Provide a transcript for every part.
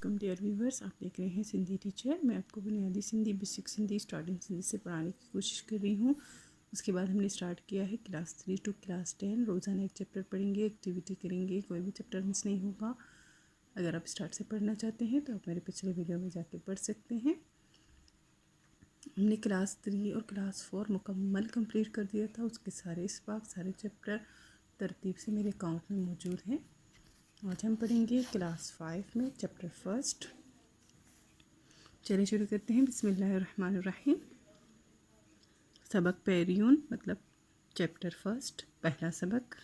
Welcome dear viewers. आप देख रहे हैं सिंधी टीचर। मैं आपको बुनियादी सिंधी, बेसिक सिंधी, स्टार्टिंग सिंधी से पढ़ाने की कोशिश कर रही हूँ। उसके बाद हमने स्टार्ट किया है क्लास 3 टू क्लास 10। रोज़ाना एक चैप्टर पढ़ेंगे, एक्टिविटी करेंगे, कोई भी चैप्टर मिस नहीं होगा। अगर आप स्टार्ट से पढ़ना चाहते हैं तो आप मेरे पिछले वीडियो में जाके पढ़ सकते हैं। हमने क्लास 3 और क्लास 4 मुकम्मल कंप्लीट कर दिया था। उसके सारे स्पार्क, सारे चैप्टर तरतीब से मेरे अकाउंट में मौजूद हैं। आज हम पढ़ेंगे क्लास 5 में चैप्टर फर्स्ट। चलिए शुरू करते हैं। बिस्मिल्लाहिर्रहमानिर्रहीम। सबक पैरियून मतलब चैप्टर फर्स्ट, पहला सबक।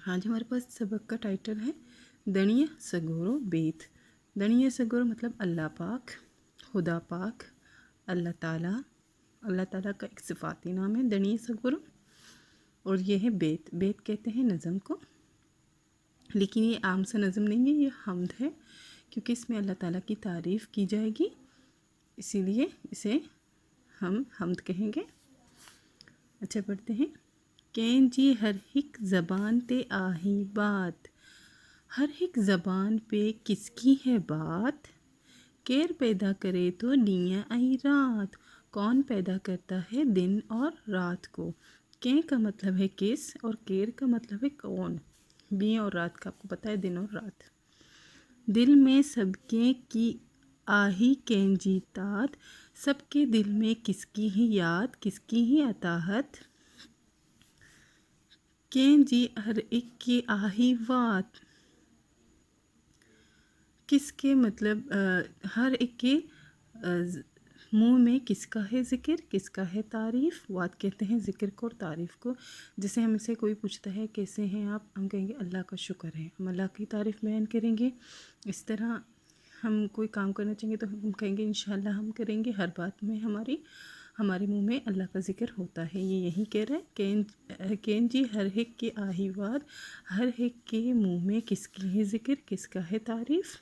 आज हमारे पास सबक का टाइटल है दणिय सगोरो बेत। दणिय सगोरो मतलब अल्लाह पाक, खुदा पाक, अल्लाह ताला। अल्लाह ताला का एक सिफाती नाम है दणिय सगोरो। और ये है बेत। बेत कहते हैं नज़म को, लेकिन ये आम सा नज़म नहीं है, ये हम्द है, क्योंकि इसमें अल्लाह ताला की तारीफ़ की जाएगी, इसीलिए इसे हम हम्द कहेंगे। अच्छा पढ़ते हैं। कैन जी हर हिक ज़बान ते आही बात। हर हिक ज़बान पे किसकी है बात। केर पैदा करे तो दिया आई रात। कौन पैदा करता है दिन और रात को। के का मतलब है किस और केर का मतलब है कौन। दिन और रात का आपको पता है, दिन और रात। दिल में सबके की आही कैंजी तात। सबके दिल में किसकी ही याद, किसकी ही अताहत। कैंजी हर एक की आही वात। किसके मतलब हर एक के मुँह में किसका है ज़िक्र, किसका है तारीफ़। वात कहते हैं ज़िक्र को और तारीफ़ को। जैसे हमसे कोई पूछता है कैसे हैं आप, हम कहेंगे अल्लाह का शुक्र है, हम अल्लाह की तारीफ़ बयान करेंगे। इस तरह हम कोई काम करना चाहेंगे तो हम कहेंगे इंशाअल्लाह हम करेंगे। हर बात में हमारे मुंह में अल्लाह का ज़िक्र होता है। ये यही कह रहा है कैन जी हर एक के आही वात। हर एक के मुँह में किसकी है ज़िक्र, किसका है तारीफ़।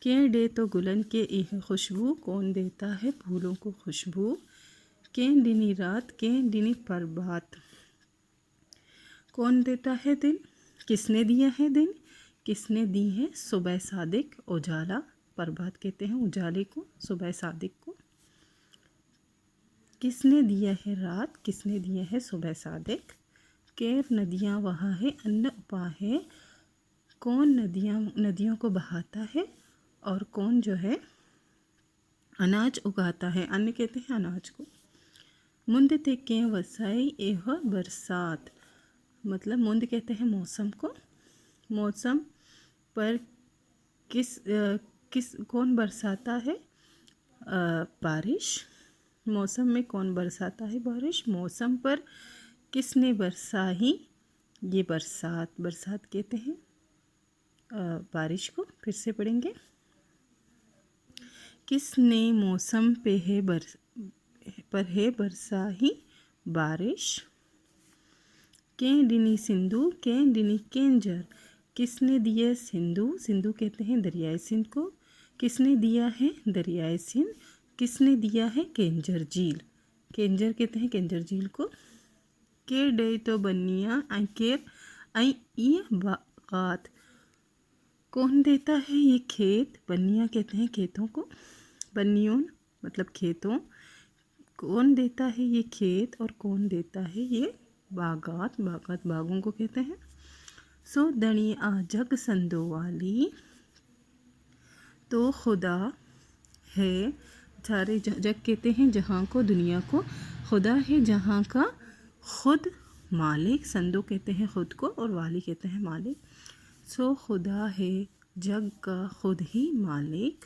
के दे तो गुलन के एह खुशबू। कौन देता है फूलों को खुशबू। के दिनी रात, के दिनी प्रभात। कौन देता है दिन, किसने दिया है दिन, किसने दी है सुबह सादिक उजाला। प्रभात कहते हैं उजाले को, सुबह सादिक को। किसने दिया है रात, किसने दिया है सुबह सादिक। केर नदियाँ वहाँ है अन्न उपा है। कौन नदियों को बहाता है और कौन जो है अनाज उगाता है। अन्न कहते हैं अनाज को। मुंद ते के वसाई एह बरसात। मतलब मुंद कहते हैं मौसम को। मौसम पर किस कौन बरसाता है बारिश। मौसम में कौन बरसाता है बारिश। मौसम पर किसने बरसाही। ये बरसात, बरसात कहते हैं बारिश को। फिर से पढ़ेंगे। किसने मौसम पे है बरसाही बारिश। के दिनी सिंधु, के दिनी केंजर। किसने दिया सिंधु, सिंधु कहते हैं दरियाए सिंध को। किसने दिया है दरियाए सिंध। किसने दिया है केंजर झील। केंजर कहते हैं केंजर झील को। के डे तो बनिया आई केर आई ये बात। कौन देता है ये खेत। बनिया कहते हैं खेतों को। बनियोन मतलब खेतों। कौन देता है ये खेत और कौन देता है ये बागात। बागात बागों को कहते हैं। सो दणिया जग संदो वाली। तो खुदा है, सारे जग कहते हैं जहाँ को, दुनिया को। खुदा है जहाँ का खुद मालिक। संदो कहते हैं खुद को और वाली कहते हैं मालिक। सो खुदा है जग का खुद ही मालिक।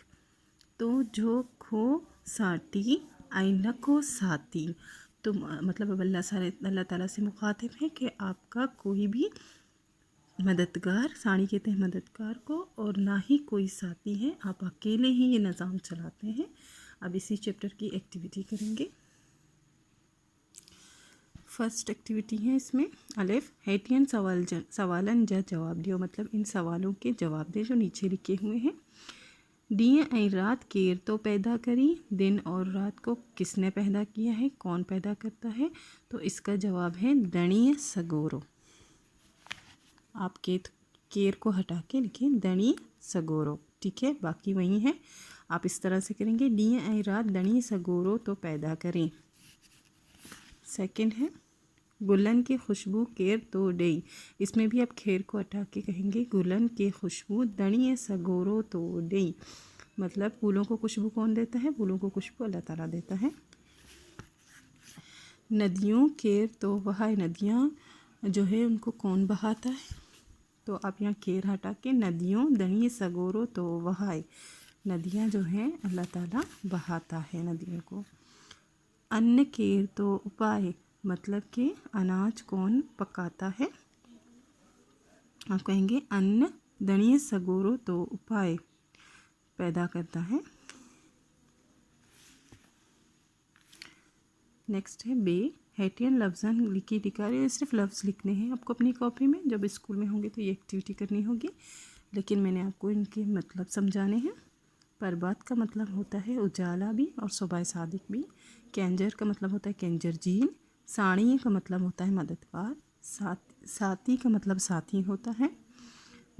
तो जो खो साटी आईना को साती। तो मतलब अब अल्लाह ताला से मुखातिब है कि आपका कोई भी मददगार, साड़ी कहते हैं मददगार को, और ना ही कोई साथी है, आप अकेले ही ये निज़ाम चलाते हैं। अब इसी चैप्टर की एक्टिविटी करेंगे। फर्स्ट एक्टिविटी है इसमें अलिफ हैटियन सवालन जवाब दियो। मतलब इन सवालों के जवाब दे जो नीचे लिखे हुए हैं। दिए आई रात केर तो पैदा करी। दिन और रात को किसने पैदा किया है, कौन पैदा करता है। तो इसका जवाब है दणिय सगोरो। आप केर को हटा के लिखिए दणी सगोरो, ठीक है, बाकी वही है। आप इस तरह से करेंगे, डी आई रात दणी सगोरो तो पैदा करें। सेकंड है गुलन की खुशबू केर तो डेई, इसमें भी आप खेर को हटा के कहेंगे गुलन की खुशबू दणी सगोरो तो डेई, मतलब फूलों को खुशबू कौन देता है? फूलों को खुशबू अल्लाह ताला देता है। नदियों केर तो वहाए, नदियाँ जो है उनको कौन बहाता है? तो आप यहाँ केर हटा के नदियों दणी सगोरो तो वहाए, नदियाँ जो हैं अल्लाह ताला बहाता है नदियों को। अन्न केर तो उपाय, मतलब कि अनाज कौन पकाता है? आप कहेंगे अन्न दणी सगोरो तो उपाय, पैदा करता है। नेक्स्ट है बे हैटियन लफ्ज़न लिखी टिकार, ये सिर्फ लफ्ज़ लिखने हैं आपको अपनी कॉपी में, जब स्कूल में होंगे तो ये एक्टिविटी करनी होगी, लेकिन मैंने आपको इनके मतलब समझाने हैं। परबात का मतलब होता है उजाला भी और सुबह सादिक भी। कैंजर का मतलब होता है कैंजर झील। साड़ी का मतलब होता है मददगार। साथी का मतलब साथी होता है।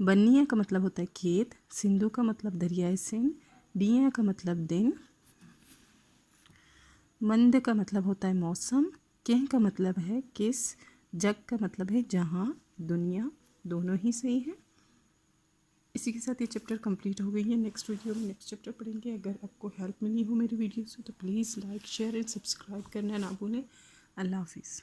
बनिया का मतलब होता है खेत। सिंधु का मतलब दरियाए सिंध। डिया का मतलब दिन। मंद का मतलब होता है मौसम। कह का मतलब है किस। जग का मतलब है जहाँ, दुनिया, दोनों ही सही है। इसी के साथ ये चैप्टर कंप्लीट हो गई है। नेक्स्ट वीडियो में नेक्स्ट चैप्टर पढ़ेंगे। अगर आपको हेल्प मिली हो मेरी वीडियो से तो please like share and subscribe करना ना भूलें। अल्लाह हाफिज़।